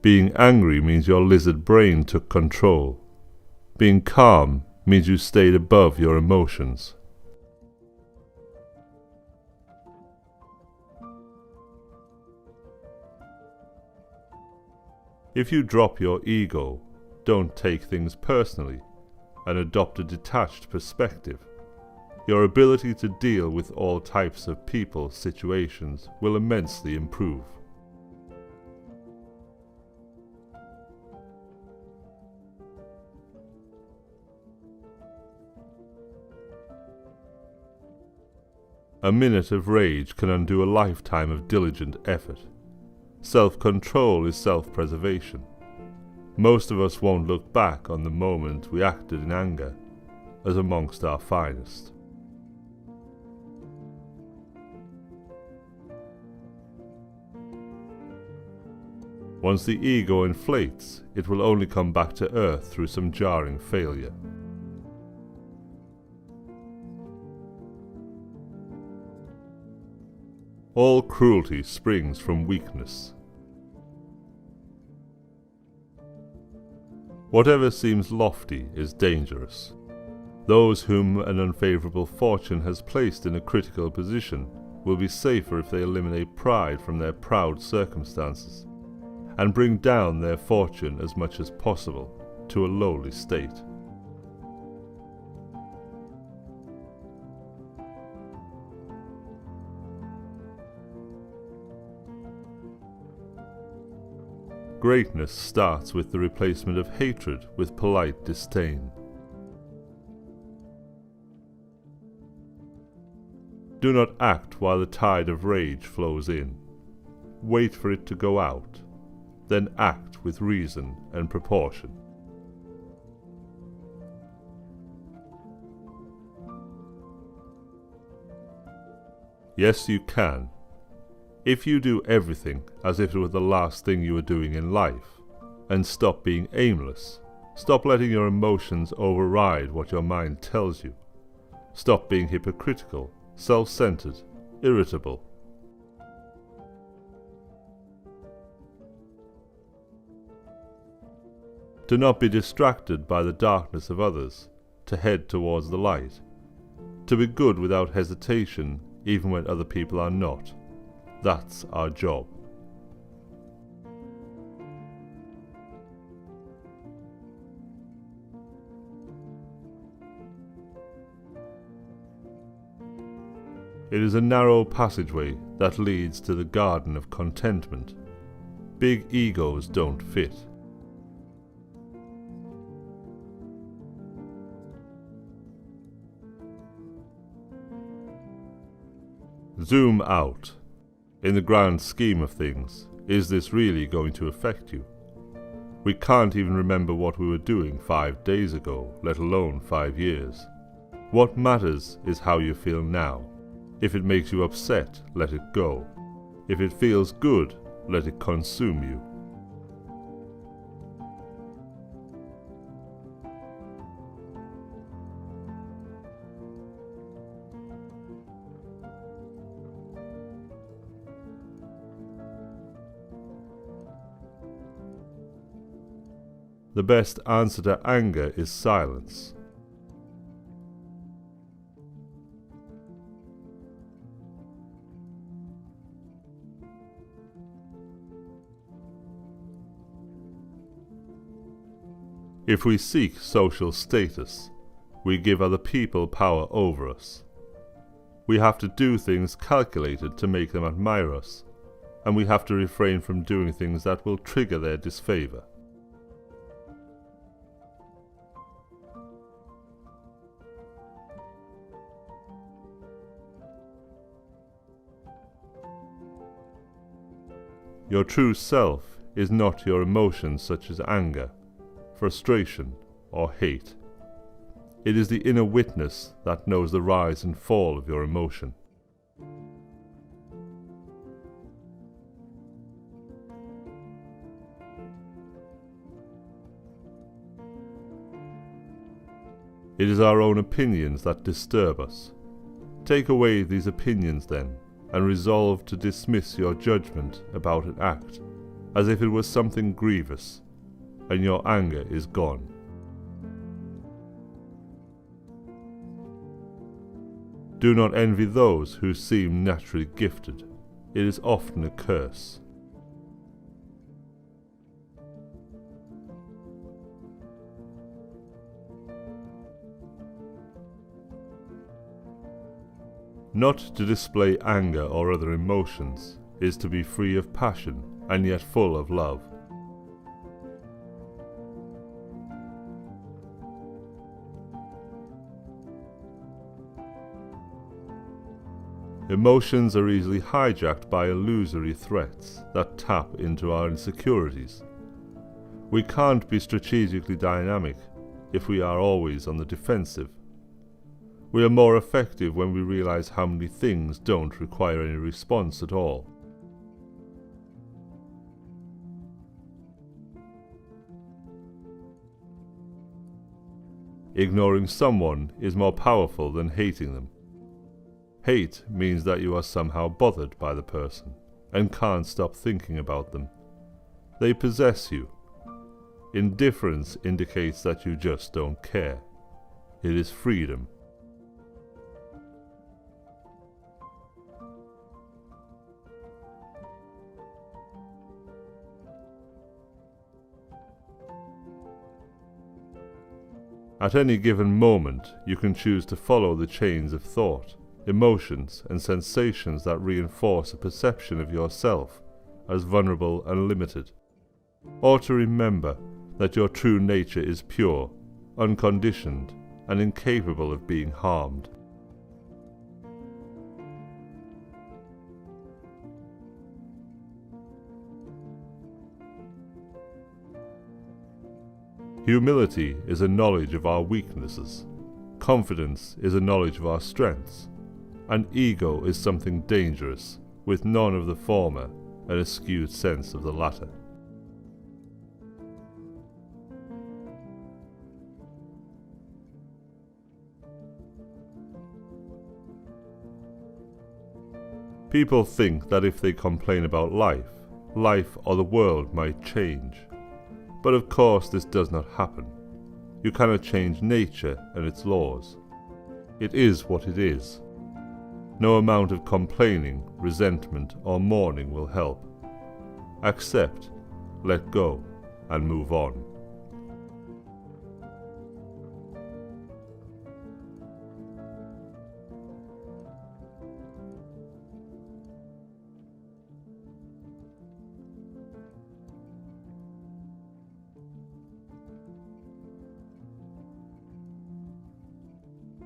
Being angry means your lizard brain took control. Being calm means you stayed above your emotions. If you drop your ego, don't take things personally, and adopt a detached perspective, your ability to deal with all types of people, situations will immensely improve. A minute of rage can undo a lifetime of diligent effort. Self-control is self-preservation. Most of us won't look back on the moment we acted in anger as amongst our finest. Once the ego inflates, it will only come back to earth through some jarring failure. All cruelty springs from weakness. Whatever seems lofty is dangerous. Those whom an unfavorable fortune has placed in a critical position will be safer if they eliminate pride from their proud circumstances, and bring down their fortune as much as possible to a lowly state. Greatness starts with the replacement of hatred with polite disdain. Do not act while the tide of rage flows in. Wait for it to go out, then act with reason and proportion. Yes, you can. If you do everything as if it were the last thing you were doing in life, and stop being aimless, stop letting your emotions override what your mind tells you, stop being hypocritical, self-centered, irritable. Do not be distracted by the darkness of others, to head towards the light, to be good without hesitation even when other people are not. That's our job. It is a narrow passageway that leads to the garden of contentment. Big egos don't fit. Zoom out. In the grand scheme of things, is this really going to affect you? We can't even remember what we were doing 5 days ago, let alone 5 years. What matters is how you feel now. If it makes you upset, let it go. If it feels good, let it consume you. The best answer to anger is silence. If we seek social status, we give other people power over us. We have to do things calculated to make them admire us, and we have to refrain from doing things that will trigger their disfavor. Your true self is not your emotions such as anger, frustration, or hate. It is the inner witness that knows the rise and fall of your emotion. It is our own opinions that disturb us. Take away these opinions then, and resolve to dismiss your judgment about an act, as if it was something grievous, and your anger is gone. Do not envy those who seem naturally gifted. It is often a curse. Not to display anger or other emotions is to be free of passion and yet full of love. Emotions are easily hijacked by illusory threats that tap into our insecurities. We can't be strategically dynamic if we are always on the defensive. We are more effective when we realize how many things don't require any response at all. Ignoring someone is more powerful than hating them. Hate means that you are somehow bothered by the person and can't stop thinking about them. They possess you. Indifference indicates that you just don't care. It is freedom. At any given moment, you can choose to follow the chains of thought, emotions, and sensations that reinforce a perception of yourself as vulnerable and limited, or to remember that your true nature is pure, unconditioned, and incapable of being harmed. Humility is a knowledge of our weaknesses. Confidence is a knowledge of our strengths. And ego is something dangerous, with none of the former and a skewed sense of the latter. People think that if they complain about life or the world might change. But of course this does not happen. You cannot change nature and its laws. It is what it is. No amount of complaining, resentment, or mourning will help. Accept, let go, and move on.